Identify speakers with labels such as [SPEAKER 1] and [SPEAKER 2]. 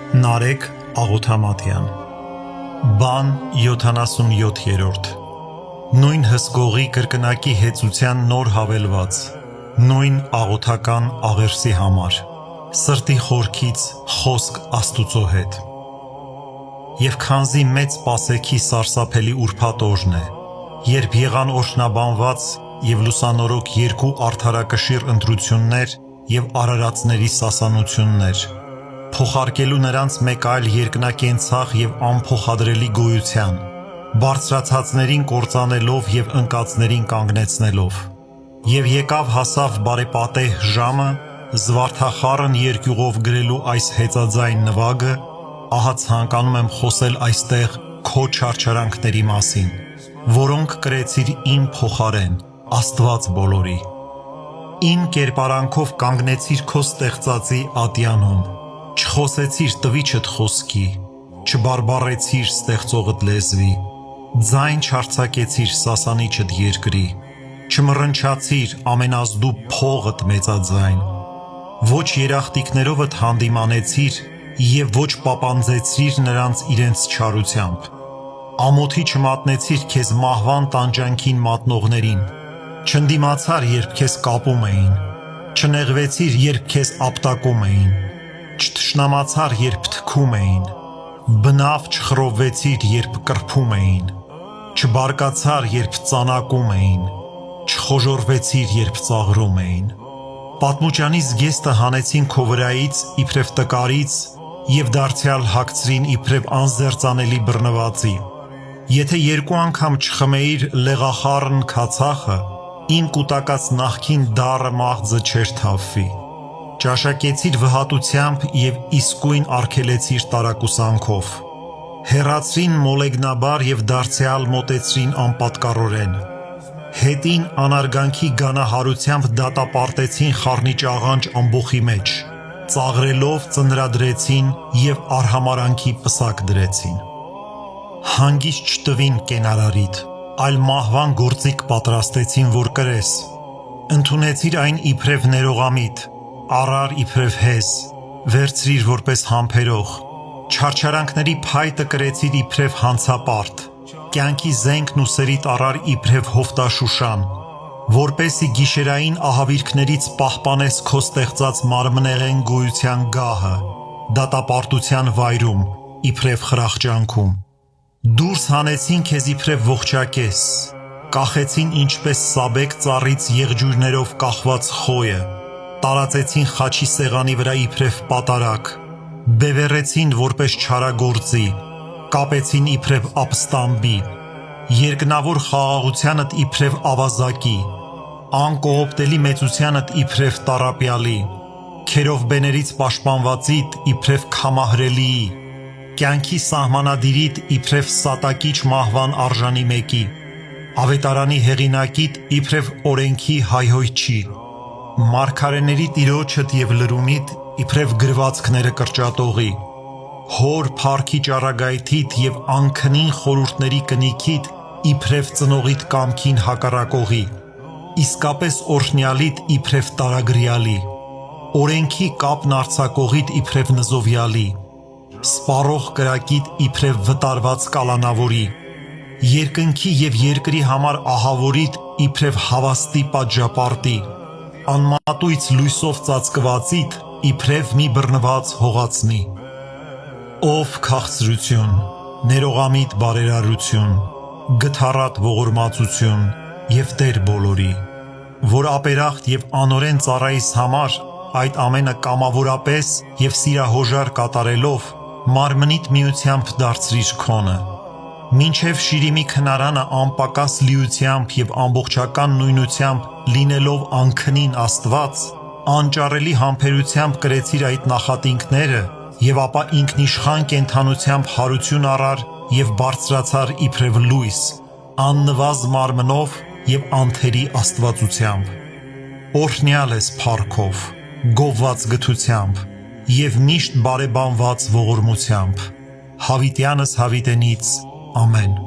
[SPEAKER 1] Նարեկ Աղոթամատյան Բան 77-րդ Նույն հսկողի կրկնակի հեծության նոր հավելված Նույն աղոթական աղերսի համար Սրտի խորքից խոսք Աստուծո հետ Եվ քանզի մեծ սպասեքի սարսափելի ուրբաթ օրն է Երբ եղան օրհնաբանված և լուսանորոգ երկու արդարակշիռ ընտրություններ և արարածների սասանություններ Փոխարկելու նրանց մեկ այլ երկնակենցաղ և անփոխադրելի գոյության, բարձրացածներին կործանելով և ընկածներին կանգնեցնելով։ Եվ եկավ հասավ բարեպատեհ ժամը, զվարթախառն երկյուղով գրելու այս հեծաձայն նվագը, ահա ցանկանում եմ խոսել այստեղ քո չարչարանքների մասին, որոնք կրեցիր իմ փոխարեն, Աստված բոլորի։ Իմ կերպարանքով կանգնեցիր քո ստեղծածի ատյանում, Չխոսեցիր տվիչդ խոսքի, չբարբառեցիր ստեղծողդ լեզվի, ձայն չարձակեցիր սասանիչդ երկրի, չմռնչացիր ամենազդու փողդ մեծաձայն, ոչ երախտիկներովդ հանդիմանեցիր և ոչ պապանձեցրիր նրանց իրենց չարությամբ, ամոթի չմատնեցիր քեզ մահվան տանջանքին մատնողներին, չընդդիմացար, երբ քեզ կապում էին, չնեղվեցիր, երբ քեզ ապտակում էին, Չթշնամացար, երբ թքում էին, բնավ չխռովվեցիր, երբ կրփում էին, չբարկացար, երբ ծանակում էին, չխոժոռվեցիր, երբ ծաղրում էին, պատմուճանի զգեստը հանեցին քո վրայից, իբրև տկարից, և դարձյալ հագցրին իբրև անզերծանելի բռնվածի, եթե երկու անգամ չխմեիր լեղախառն քացախը, իմ կուտակած նախքին դառը մաղձը չէր թավվի, Ճաշակեցիր վհատությամբ և իսկույն արգելեցիր տարակուսանքով, հեռացրին մոլեգնաբար և դարձյալ մոտեցրին անպատկառորեն, հետին անարգանքի գանահարությամբ դատապարտեցին խառնիչ աղանջ ամբոխի մեջ, ծաղրելով ծնրադրեցին և արհամարանքի պսակ դրեցին, հանգիստ չտվին կենարարիդ, այլ մահվան գործիք պատրաստեցին, որ կրես, ընդունեցիր այն իբրև ներողամիտ, Առար իբրև հեզ, վերցրիր որպես համբերող, չարչարանքների փայտը կրեցիր իբրև հանցապարտ, կյանքի զենքն ու սերիդ առար իբրև հովտաշուշան, որպեսի գիշերային ահավիրքներից պահպանես քո ստեղծած մարմնեղեն գոյության գահը, դատապարտության վայրում, իբրև խրախճանքում, դուրս հանեցին քեզ իբրև ողջակես, կախեցին ինչպես սաբեկ ծառից եղջյուրներով կախված խոյը, տարածեցին խաչի սեղանի վրա իբրև պատարակ, բևեռեցին որպես չարագործի, կապեցին իբրև ապստամբի, երկնավոր խաղաղությանդ իբրև ավազակի, անկողոպտելի մեծությանդ իբրև տառապյալի, քերովբեներից պաշտպանվածիդ իբրև քամահրելիի, կյանքի սահմանադիրիդ իբրև սատակիչ մահվան արժանի մեկի, ավետարանի հեղինակիդ իբրև օրենքի հայհոյչի, Մարգարեների տիրոջդ և լրումիդ իբրև գրվածքները կրճատողի, հոր փառքի ճառագայթիդ և անքնին խորհուրդների կնիքիդ իբրև ծնողիդ կամքին հակառակողի, իսկապես օրհնյալիդ իբրև տարագրյալի, օրենքի կապն արձակողիդ իբրև նզովյալի, սպառող կրակիդ իբրև վտարված կալանավորի, երկնքի և երկրի համար ահավորիդ իբրև հավաստի պատժապարտի, անմատույց լույսով ծածկվածիդ իբրև մի բռնված հողացնի, ով քաղցրություն, ներողամիտ բարերարություն, գթառատ ողորմածություն և Տեր բոլորի, որ ապերախտ և անօրեն ծառայիս համար այդ ամենը կամավորապես և սիրահոժար կատարելով մարմնիդ միությամբ դարձրիր քոնը, մինչև Շիրիմի քնարանը անպակաս լիությամբ և ամբողջական նույնությամբ լինելով անքնին Աստված, անճառելի համբերությամբ կրեցիր այդ նախատինքները և ապա ինքնիշխան կենդանությամբ հարություն առար և բարձրացար իբրև լույս, աննվազ մարմնով և անթերի աստվածությամբ, օրհնյալ ես փառքով, գովված գթությամբ և միշտ բարեբանված ողորմությամբ, հավիտյանս հավիտենից, ամեն։